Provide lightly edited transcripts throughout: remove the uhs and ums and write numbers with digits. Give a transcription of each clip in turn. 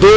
2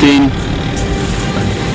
3।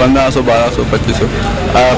1500, 1200, 2500,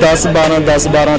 10 12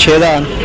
6000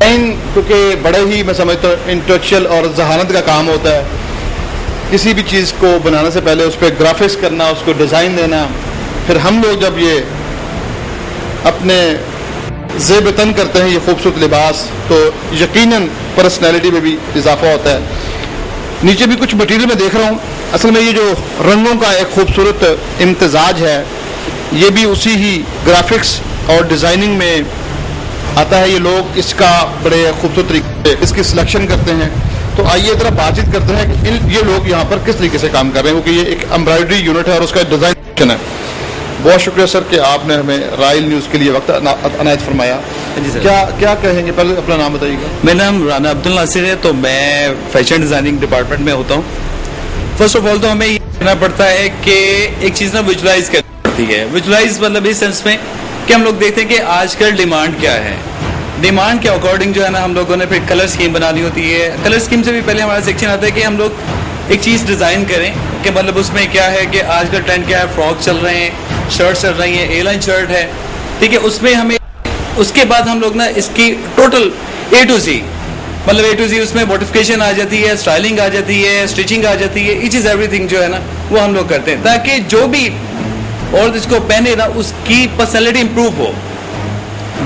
کیونکہ بڑے ہی میں سمجھتا ہوں انٹلیکچوئل اور ذہانت کا کام ہوتا ہے. کسی بھی چیز کو بنانے سے پہلے اس پہ گرافکس کرنا, اس کو ڈیزائن دینا, پھر ہم لوگ جب یہ اپنے زیب تن کرتے ہیں یہ خوبصورت لباس, تو یقیناً پرسنالٹی میں بھی اضافہ ہوتا ہے. نیچے بھی کچھ مٹیریل میں دیکھ رہا ہوں, اصل میں یہ جو رنگوں کا ایک خوبصورت امتزاج ہے یہ بھی اسی ہی گرافکس اور ڈیزائننگ میں آتا ہے. یہ لوگ اس کا بڑے خوبصورت طریقے سے اس کی سلیکشن کرتے ہیں. تو آئیے ذرا بات چیت کرتے ہیں کہ یہ لوگ یہاں پر کس طریقے سے کام کر رہے ہیں, کیونکہ یہ ایک امبرائڈری یونٹ ہے اور اس کا ڈیزائن ہے. بہت شکریہ سر کہ آپ نے ہمیں رائل نیوز کے لیے وقت عنایت فرمایا. جی سر, کیا کہیں گے, پہلے اپنا نام بتائیے گا. میرا نام رانا عبدالناصر ہے, تو میں فیشن ڈیزائننگ ڈپارٹمنٹ میں ہوتا ہوں. فرسٹ آف آل تو ہمیں یہ کرنا پڑتا ہے کہ ایک چیز نا ویژولائز کرنی پڑتی ہے. ویژولائز مطلب اس سینس میں کہ ہم لوگ دیکھتے ہیں کہ آج کل ڈیمانڈ کیا ہے, ڈیمانڈ کے اکارڈنگ جو ہے نا ہم لوگوں نے پھر کلر اسکیم بنانی ہوتی ہے. کلر اسکیم سے بھی پہلے ہمارا سیکشن آتا ہے کہ ہم لوگ ایک چیز ڈیزائن کریں کہ مطلب اس میں کیا ہے کہ آج کل ٹرینڈ کیا ہے, فراک چل رہے ہیں, شرٹ چل رہی ہیں, اے لائن شرٹ ہے, ٹھیک ہے. اس میں ہمیں اس کے بعد ہم لوگ نا اس کی ٹوٹل اے ٹو زی مطلب اے ٹو زی اس میں موڈیفکیشن آ جاتی ہے, اسٹائلنگ آ جاتی ہے, اسٹیچنگ آ جاتی ہے, ایچ از ایوری تھنگ جو ہے نا وہ ہم لوگ کرتے ہیں تاکہ جو بھی اور اس کو پہنے نا اس کی پرسنالٹی امپروو ہو.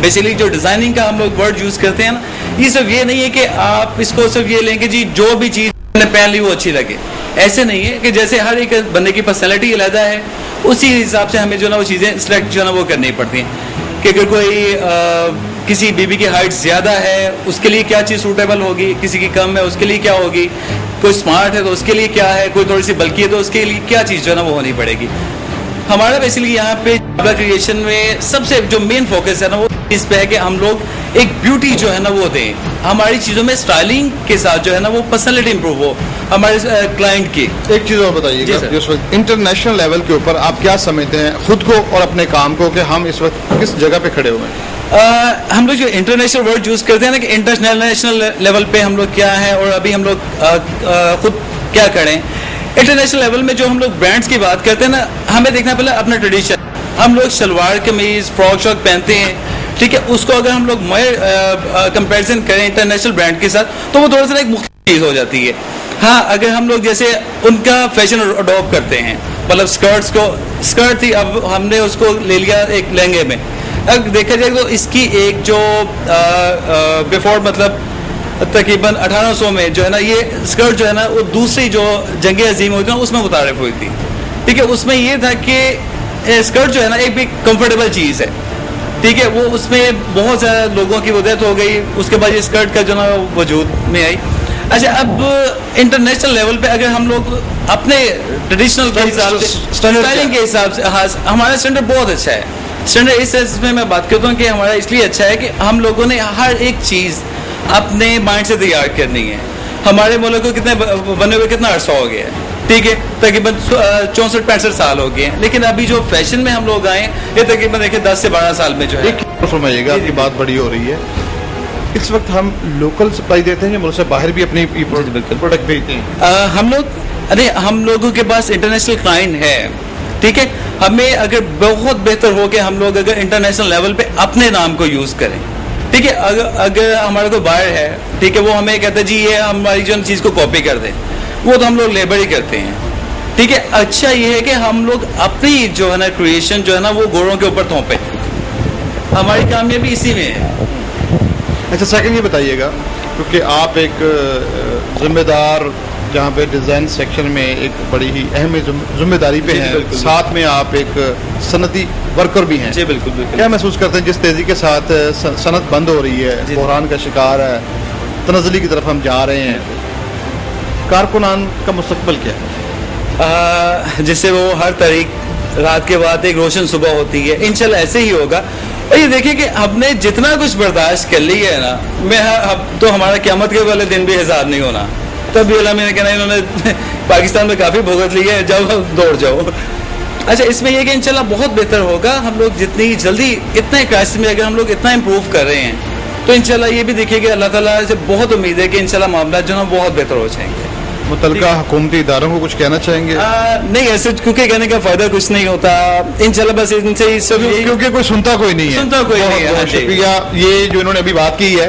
بیسیکلی جو ڈیزائننگ کا ہم لوگ ورڈ یوز کرتے ہیں نا, یہ صرف یہ نہیں ہے کہ آپ اس کو صرف یہ لیں کہ جی جو بھی چیز نے پہن لی وہ اچھی لگے. ایسے نہیں ہے کہ جیسے ہر ایک بندے کی پرسنالٹی علیحدہ ہے, اسی حساب سے ہمیں جو نا وہ چیزیں سلیکٹ جو ہے نا وہ کرنی پڑتی ہیں. کہ اگر کوئی کسی بیوی کی ہائٹ زیادہ ہے اس کے لیے کیا چیز سوٹیبل ہوگی, کسی کی کم ہے اس کے لیے کیا ہوگی, کوئی اسمارٹ ہے تو اس کے لیے کیا ہے, کوئی تھوڑی سی بلکی ہے تو اس کے لیے کیا چیز جو ہے نا وہ ہونی پڑے گی. ہمارا بیسیکلی یہاں پہ کریشن میں سب سے جو مین فوکس ہے نا وہ اس پہ ہے کہ ہم لوگ ایک بیوٹی جو ہے نا وہ دیں. ہماری چیزوں میں اسٹائلنگ کے ساتھ جو ہے نا وہ پرسنالٹی امپروو ہو ہمارے کلائنٹ کی. ایک چیز اور بتائیے گا, اس وقت انٹرنیشنل لیول کے اوپر آپ کیا سمجھتے ہیں خود کو اور اپنے کام کو کہ ہم اس وقت کس جگہ پہ کھڑے ہوئے ہیں؟ ہم لوگ جو انٹرنیشنل ورڈ یوز کرتے ہیں نا کہ انٹرنیشنل لیول پہ ہم لوگ کیا ہیں اور ابھی ہم لوگ خود کیا کریں. انٹرنیشنل لیول میں جو ہم لوگ برانڈس کی بات کرتے ہیں نا, ہمیں دیکھنا پہلے اپنا ٹریڈیشن. ہم لوگ شلوار قمیض فراک شاک پہنتے ہیں, ٹھیک ہے. اس کو اگر ہم لوگ کمپیریزن کریں انٹرنیشنل برانڈ کے ساتھ تو وہ تھوڑا سا ایک مختلف چیز ہو جاتی ہے. ہاں اگر ہم لوگ جیسے ان کا فیشن اڈاپٹ کرتے ہیں, مطلب اسکرٹ تھی اب ہم نے اس کو لے لیا ایک لہنگے میں. اگر دیکھا جائے تو اس کی ایک جو بیفور مطلب تقریباً 1800 میں جو ہے نا یہ اسکرٹ جو ہے نا وہ دوسری جو جنگ عظیم ہوئی تھی نا اس میں متعارف ہوئی تھی, ٹھیک ہے. اس میں یہ تھا کہ اسکرٹ جو ہے نا ایک بھی کمفرٹیبل چیز ہے, ٹھیک ہے. وہ اس میں بہت زیادہ لوگوں کی ڈیتھ ہو گئی, اس کے بعد یہ اسکرٹ کا جو نا وجود میں آئی. اچھا اب انٹرنیشنل لیول پہ اگر ہم لوگ اپنے ٹریڈیشنل کے حساب سے اسٹائلنگ کے حساب سے ہمارا اسٹینڈرڈ بہت اچھا ہے. اسٹینڈرڈ اس سینس میں بات کرتا ہوں کہ ہمارا اس لیے اچھا ہے کہ ہم لوگوں نے ہر ایک چیز اپنے مائنڈ سے تیار کرنی ہے. ہمارے ملک کو کتنے بنے ہوئے کتنا عرصہ ہو گیا ہے, ٹھیک ہے, تقریباً 64-65 سال ہو گئے ہیں. لیکن ابھی جو فیشن میں ہم لوگ آئے یہ تقریباً دیکھیں 10 سے 12 سال میں جو ہے. فرمائیے گا, آپ کی بات بڑی ہو رہی ہے. اس وقت ہم لوکل سپلائی دیتے ہیں یا ملک سے باہر بھی اپنی پروڈکٹ بھیجتے ہیں؟ ہم لوگوں کے پاس انٹرنیشنل کلائنٹ ہے, ٹھیک ہے. ہمیں اگر بہت بہتر ہو کہ ہم لوگ اگر انٹرنیشنل لیول پہ اپنے نام کو یوز کریں, ٹھیک ہے. اگر ہمارا کوئی بائر ہے, ٹھیک ہے, وہ ہمیں کہتا ہے جی یہ ہماری جو چیز کو کاپی کر دیں, وہ تو ہم لوگ لیبر ہی کرتے ہیں, ٹھیک ہے. اچھا یہ ہے کہ ہم لوگ اپنی جو ہے نا کریشن جو ہے نا وہ گوروں کے اوپر تھوپیں, ہماری کامیابی اسی میں ہے. اچھا سیکنڈ یہ بتائیے گا, کیونکہ آپ ایک ذمہ دار جہاں پہ ڈیزائن سیکشن میں ایک بڑی ہی اہم ذمہ داری پہ ہیں, ساتھ میں آپ ایک صنعتی ورکر بھی ہیں. جی بالکل بالکل. کیا محسوس کرتے ہیں جس تیزی کے ساتھ صنعت بند ہو رہی ہے, بحران کا شکار ہے, تنزلی کی طرف ہم جا رہے ہیں, کارکنان کا مستقبل کیا ہے؟ جس سے وہ ہر طریق رات کے بعد ایک روشن صبح ہوتی ہے, انشاءاللہ ایسے ہی ہوگا. اور یہ دیکھیں کہ ہم نے جتنا کچھ برداشت کر لی ہے نا, تو ہمارا قیامت کے والے دن بھی حساب نہیں ہونا. تب بھی علماء نے کہنا انہوں نے پاکستان میں کافی بھگت لی ہے, جب دوڑ جاؤ. اچھا اس میں یہ کہ انشاءاللہ بہت بہتر ہوگا. ہم لوگ جتنی جلدی اتنے کرائسس میں اگر ہم لوگ اتنا امپروو کر رہے ہیں تو انشاءاللہ یہ بھی دیکھیے کہ اللہ تعالیٰ سے بہت امید ہے کہ انشاءاللہ معاملات جو ہے بہت بہتر ہو جائیں گے. متعلقہ حکومتی اداروں کو کچھ کہنا چاہیں گے؟ نہیں, ایسے کیونکہ کہنے کا فائدہ کچھ نہیں ہوتا انشاءاللہ, بس ان سے کیونکہ کوئی سنتا کوئی نہیں ہے. سنتا کوئی نہیں ہے. شکریہ. یہ جو انہوں نے ابھی بات کی ہے,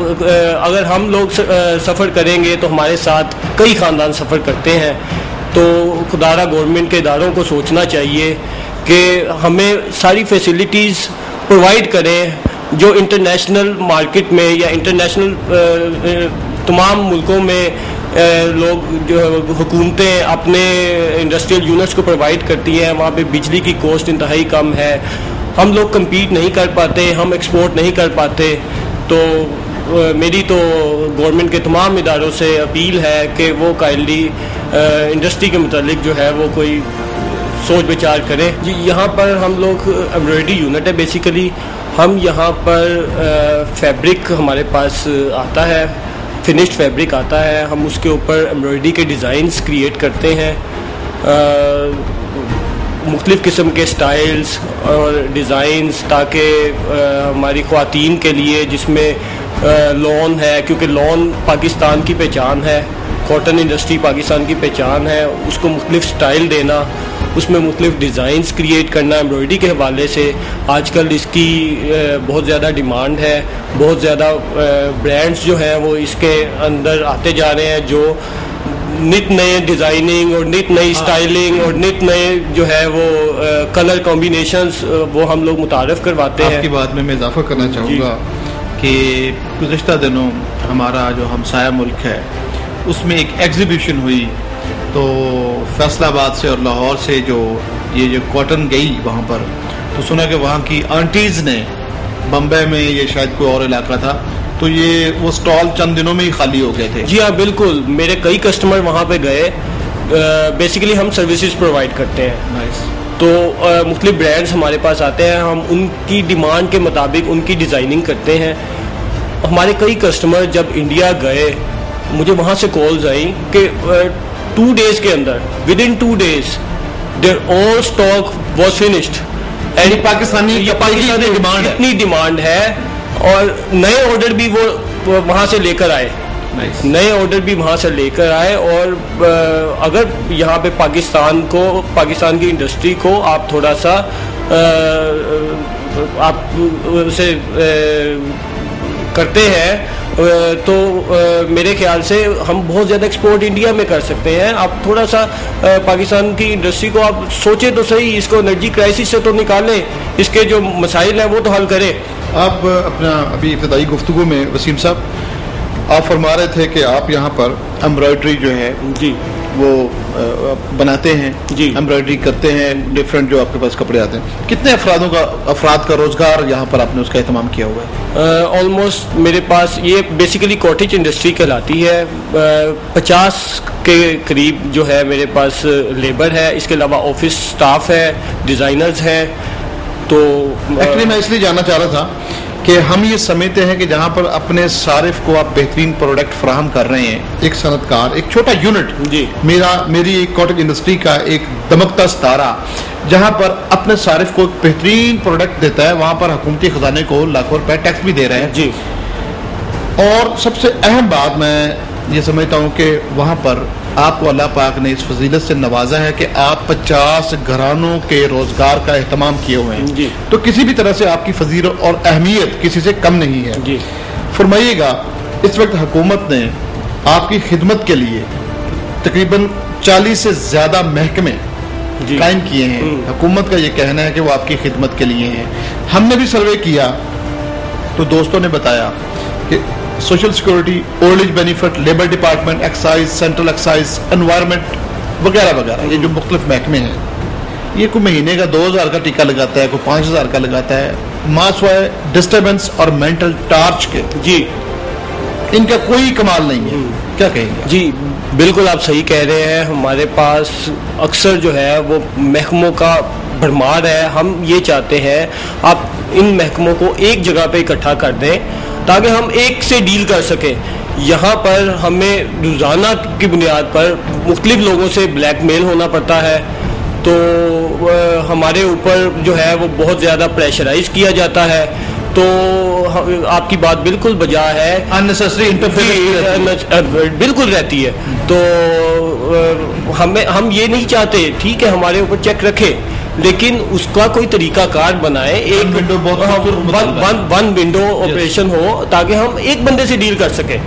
اگر ہم لوگ سفر کریں گے تو ہمارے ساتھ کئی خاندان سفر کرتے ہیں. تو خدارہ گورنمنٹ کے اداروں کو سوچنا چاہیے کہ ہمیں ساری فیسلٹیز پرووائڈ کریں جو انٹرنیشنل مارکیٹ میں یا انٹرنیشنل تمام ملکوں میں لوگ جو حکومتیں اپنے انڈسٹریل یونٹس کو پرووائڈ کرتی ہیں. وہاں پہ بجلی کی کوسٹ انتہائی کم ہے, ہم لوگ کمپیٹ نہیں کر پاتے, ہم ایکسپورٹ نہیں کر پاتے. تو میری تو گورنمنٹ کے تمام اداروں سے اپیل ہے کہ وہ کائنڈلی انڈسٹری کے متعلق جو ہے وہ کوئی سوچ بچار کریں. جی یہاں پر ہم لوگ ایمبرائڈری یونٹ ہے بیسیکلی. ہم یہاں پر فیبرک ہمارے پاس آتا ہے, فنشڈ فیبرک آتا ہے, ہم اس کے اوپر ایمبرائڈری کے ڈیزائنز کریٹ کرتے ہیں, مختلف قسم کے سٹائلز اور ڈیزائنز, تاکہ ہماری خواتین کے لیے جس میں لون ہے, کیونکہ لون پاکستان کی پہچان ہے, کاٹن انڈسٹری پاکستان کی پہچان ہے, اس کو مختلف سٹائل دینا, اس میں مختلف ڈیزائنز کریٹ کرنا ایمبرائڈری کے حوالے سے. آج کل اس کی بہت زیادہ ڈیمانڈ ہے, بہت زیادہ برانڈز جو ہیں وہ اس کے اندر آتے جا رہے ہیں جو نت نئے ڈیزائننگ اور نت نئی سٹائلنگ اور نت نئے جو ہے وہ کلر کمبینیشنز وہ ہم لوگ متعارف کرواتے ہیں. آپ کی بات میں اضافہ کرنا چاہوں گا کہ گزشتہ دنوں ہمارا جو ہمسایہ ملک ہے اس میں ایک ایگزیبیشن ہوئی, تو فیصل آباد سے اور لاہور سے جو کاٹن گئی وہاں پر, تو سنا کہ وہاں کی آنٹیز نے, بمبئی میں یہ شاید کوئی اور علاقہ تھا, تو وہ سٹال چند دنوں میں ہی خالی ہو گئے تھے. جی ہاں بالکل, میرے کئی کسٹمر وہاں پہ گئے. بیسیکلی ہم سروسز پرووائڈ کرتے ہیں, تو مختلف برانڈز ہمارے پاس آتے ہیں, ہم ان کی ڈیمانڈ کے مطابق ان کی ڈیزائننگ کرتے ہیں. ہمارے کئی کسٹمر جب انڈیا گئے مجھے وہاں سے کالز آئیں کہ 2 days کے اندر, with in 2 days their all stock was finished. Pakistani اتنی ڈیمانڈ ہے, اور نئے آرڈر بھی وہ وہاں سے لے کر آئے, نئے آرڈر بھی وہاں سے لے کر آئے. اور اگر یہاں پہ پاکستان کی انڈسٹری کو آپ تھوڑا سا آپ اسے کرتے ہیں تو میرے خیال سے ہم بہت زیادہ ایکسپورٹ انڈیا میں کر سکتے ہیں. آپ تھوڑا سا پاکستان کی انڈسٹری کو آپ سوچیں تو صحیح, اس کو انرجی کرائسس سے تو نکالیں, اس کے جو مسائل ہیں وہ تو حل کریں. آپ اپنا ابھی ابتدائی گفتگو میں وسیم صاحب آپ فرما رہے تھے کہ آپ یہاں پر ایمبرائڈری جو ہے جی وہ بناتے ہیں, جی ایمبرائڈری کرتے ہیں, ڈفرینٹ جو آپ کے پاس کپڑے آتے ہیں. کتنے افراد کا روزگار یہاں پر آپ نے اس کا اہتمام کیا ہوا ہے؟ آلموسٹ میرے پاس یہ بیسیکلی کاٹیج انڈسٹری کہلاتی ہے. 50 کے قریب جو ہے میرے پاس لیبر ہے, اس کے علاوہ آفس سٹاف ہے, ڈیزائنرز ہیں. تو ایکچولی میں اس لیے جاننا چاہ رہا تھا کہ ہم یہ سمجھتے ہیں کہ جہاں پر اپنے صارف کو آپ بہترین پروڈکٹ فراہم کر رہے ہیں, ایک صنعت کار, ایک چھوٹا یونٹ, جی میری ایک کاٹن انڈسٹری کا ایک دمکتا ستارہ جہاں پر اپنے صارف کو ایک بہترین پروڈکٹ دیتا ہے, وہاں پر حکومتی خزانے کو لاکھوں روپے ٹیکس بھی دے رہے ہیں. جی اور سب سے اہم بات میں یہ سمجھتا ہوں کہ وہاں پر آپ کو اللہ پاک نے اس فضیلت سے نوازا ہے کہ آپ 50 گھرانوں کے روزگار کا اہتمام کیے ہوئے ہیں. جی تو کسی بھی طرح سے آپ کی فضیلت اور اہمیت کسی سے کم نہیں ہے. جی فرمائیے گا, اس وقت حکومت نے آپ کی خدمت کے لیے تقریباً 40 سے زیادہ محکمے قائم کیے ہیں. حکومت کا یہ کہنا ہے کہ وہ آپ کی خدمت کے لیے ہیں. ہم نے بھی سروے کیا تو دوستوں نے بتایا کہ social security, old age benefit, labour department, excise, central excise, environment وغیرہ وغیرہ, یہ جو مختلف محکمے ہیں, یہ کوئی مہینے کا 2000 کا ٹیکہ لگاتا ہے, کوئی 5000 کا لگاتا ہے. ماسوائے ڈسٹربنس اور مینٹل ٹارچ کے جی ان کا کوئی کمال نہیں ہے. کیا کہیں گے؟ جی بالکل آپ صحیح کہہ رہے ہیں. ہمارے پاس اکثر جو ہے وہ محکموں کا بھرمار ہے. ہم یہ چاہتے ہیں آپ ان محکموں کو ایک جگہ پہ اکٹھا کر دیں تاکہ ہم ایک سے ڈیل کر سکیں. یہاں پر ہمیں روزانہ کی بنیاد پر مختلف لوگوں سے بلیک میل ہونا پڑتا ہے, تو ہمارے اوپر جو ہے وہ بہت زیادہ پریشرائز کیا جاتا ہے. تو آپ کی بات بالکل بجا ہے, unnecessary interference بالکل رہتی ہے. تو ہم یہ نہیں چاہتے, ٹھیک ہے ہمارے اوپر چیک رکھے, لیکن اس کا کوئی طریقہ کار بنائے, ایک ون ونڈو آپریشن ہو تاکہ ہم ایک بندے سے ڈیل کر سکیں.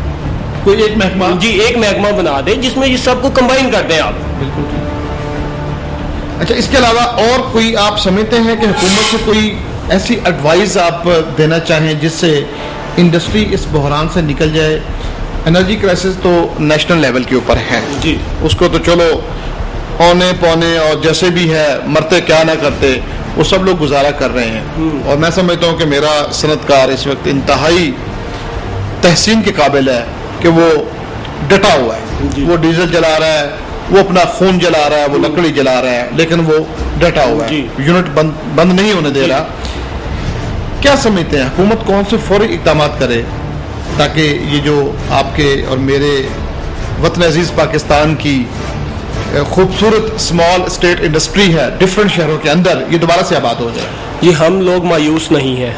کوئی ایک محکمہ, جی ایک محکمہ بنا دیں جس میں یہ سب کو کمبائن کر دیں آپ. بالکل. اچھا, اس کے علاوہ اور کوئی آپ سمجھتے ہیں کہ حکومت سے کوئی ایسی ایڈوائز آپ دینا چاہیں جس سے انڈسٹری اس بحران سے نکل جائے؟ انرجی کرائسس تو نیشنل لیول کے اوپر ہے جی, اس کو تو چلو اونے پونے اور جیسے بھی ہے مرتے کیا نہ کرتے وہ سب لوگ گزارا کر رہے ہیں, اور میں سمجھتا ہوں کہ میرا صنعت کار اس وقت انتہائی تحسین کے قابل ہے کہ وہ ڈٹا ہوا ہے. وہ ڈیزل جلا رہا ہے, وہ اپنا خون جلا رہا ہے, وہ لکڑی جلا رہا ہے, لیکن وہ ڈٹا ہوا ہے, یونٹ بند نہیں ہونے دے رہا. کیا سمجھتے ہیں حکومت کون سے فوری اقدامات کرے تاکہ یہ جو آپ کے اور میرے وطن عزیز پاکستان کی خوبصورت اسمال اسٹیٹ انڈسٹری ہے ڈفرینٹ شہروں کے اندر, یہ دوبارہ سے آباد ہو جائے؟ یہ ہم لوگ مایوس نہیں ہیں,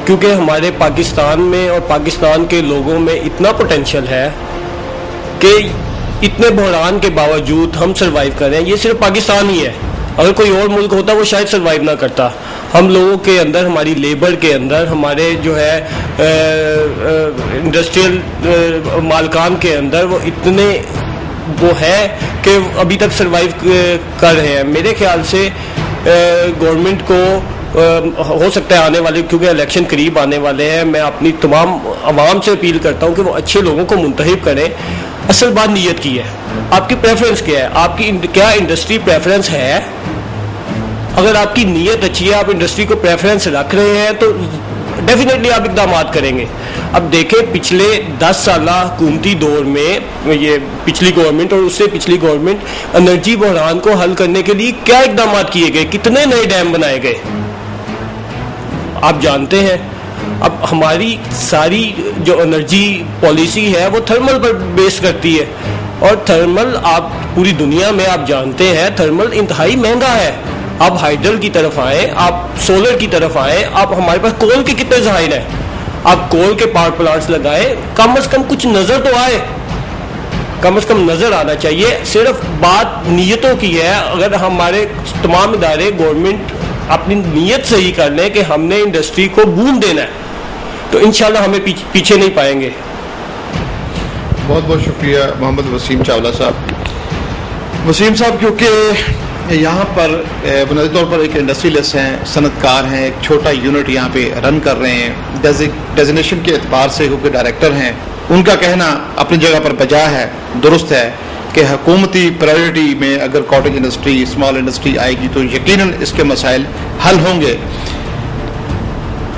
کیونکہ ہمارے پاکستان میں اور پاکستان کے لوگوں میں اتنا پوٹینشیل ہے کہ اتنے بحران کے باوجود ہم سروائیو کر رہے ہیں. یہ صرف پاکستان ہی ہے, اگر کوئی اور ملک ہوتا وہ شاید سروائیو نہ کرتا. ہم لوگوں کے اندر, ہماری لیبر کے اندر, ہمارے جو ہے انڈسٹریل مالکان کے اندر وہ اتنے وہ ہے کہ ابھی تک سروائیو کر رہے ہیں. میرے خیال سے گورنمنٹ کو ہو سکتا ہے آنے والے, کیونکہ الیکشن قریب آنے والے ہیں, میں اپنی تمام عوام سے اپیل کرتا ہوں کہ وہ اچھے لوگوں کو منتخب کریں. اصل بات نیت کی ہے, آپ کی پریفرنس کیا ہے, آپ کی کیا انڈسٹری پریفرنس ہے. اگر آپ کی نیت اچھی ہے, آپ انڈسٹری کو پریفرنس رکھ رہے ہیں, تو ڈیفینیٹلی آپ اقدامات کریں گے. اب دیکھیں پچھلے 10 سالہ حکومتی دور میں یہ پچھلی گورنمنٹ اور اس سے پچھلی گورنمنٹ انرجی بحران کو حل کرنے کے لیے کیا اقدامات کیے گئے, کتنے نئے ڈیم بنائے گئے آپ جانتے ہیں. اب ہماری ساری جو انرجی پالیسی ہے وہ تھرمل پر بیس کرتی ہے, اور تھرمل آپ پوری دنیا میں آپ جانتے ہیں تھرمل انتہائی مہنگا ہے. آپ ہائیڈل کی طرف آئیں, آپ سولر کی طرف آئیں, آپ ہمارے پاس کول کے کتنے ذخائر ہیں, آپ کول کے پاور پلانٹس لگائیں, کم از کم کچھ نظر تو آئے, کم از کم نظر آنا چاہیے. صرف بات نیتوں کی ہے. اگر ہمارے تمام ادارے گورنمنٹ اپنی نیت صحیح کر لیں کہ ہم نے انڈسٹری کو بون دینا ہے, تو انشاءاللہ ہمیں پیچھے نہیں پائیں گے. بہت بہت شکریہ محمد وسیم چاولہ صاحب. وسیم صاحب کیونکہ یہاں پر بنیادی طور پر ایک انڈسٹریلسٹ ہیں, صنعت کار ہیں, ایک چھوٹا یونٹ یہاں پہ رن کر رہے ہیں, ڈیزنیشن کے اعتبار سے کیونکہ ڈائریکٹر ہیں, ان کا کہنا اپنی جگہ پر بجا ہے, درست ہے کہ حکومتی پرائیورٹی میں اگر کاٹیج انڈسٹری, اسمال انڈسٹری آئے گی تو یقیناً اس کے مسائل حل ہوں گے.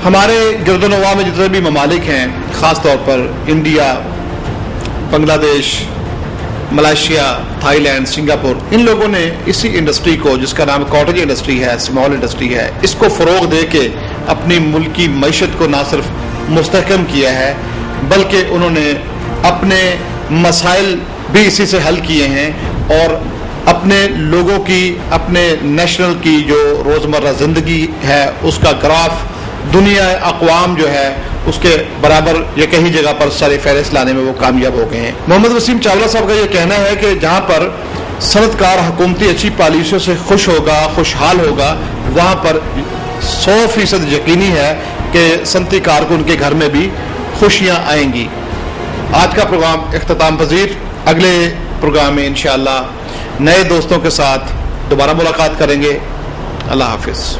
ہمارے گرد و نواح میں جتنے بھی ممالک ہیں, خاص طور پر انڈیا, بنگلہ دیش, ملائیشیا, تھائی لینڈ, سنگاپور, ان لوگوں نے اسی انڈسٹری کو جس کا نام کاٹیج انڈسٹری ہے, اسمال انڈسٹری ہے, اس کو فروغ دے کے اپنی ملکی معیشت کو نہ صرف مستحکم کیا ہے بلکہ انہوں نے اپنے مسائل بھی اسی سے حل کیے ہیں, اور اپنے لوگوں کی, اپنے نیشنل کی جو روزمرہ زندگی ہے اس کا گراف دنیا اقوام جو ہے اس کے برابر یا کہیں جگہ پر سر فہرست لانے میں وہ کامیاب ہو گئے ہیں. محمد وسیم چاولہ صاحب کا یہ کہنا ہے کہ جہاں پر صنعت کار حکومتی اچھی پالیسیوں سے خوش ہوگا, خوشحال ہوگا, وہاں پر 100% یقینی ہے کہ صنعتی کار کو ان کے گھر میں بھی خوشیاں آئیں گی. آج کا پروگرام اختتام پذیر. اگلے پروگرام میں انشاءاللہ نئے دوستوں کے ساتھ دوبارہ ملاقات کریں گے. اللہ حافظ.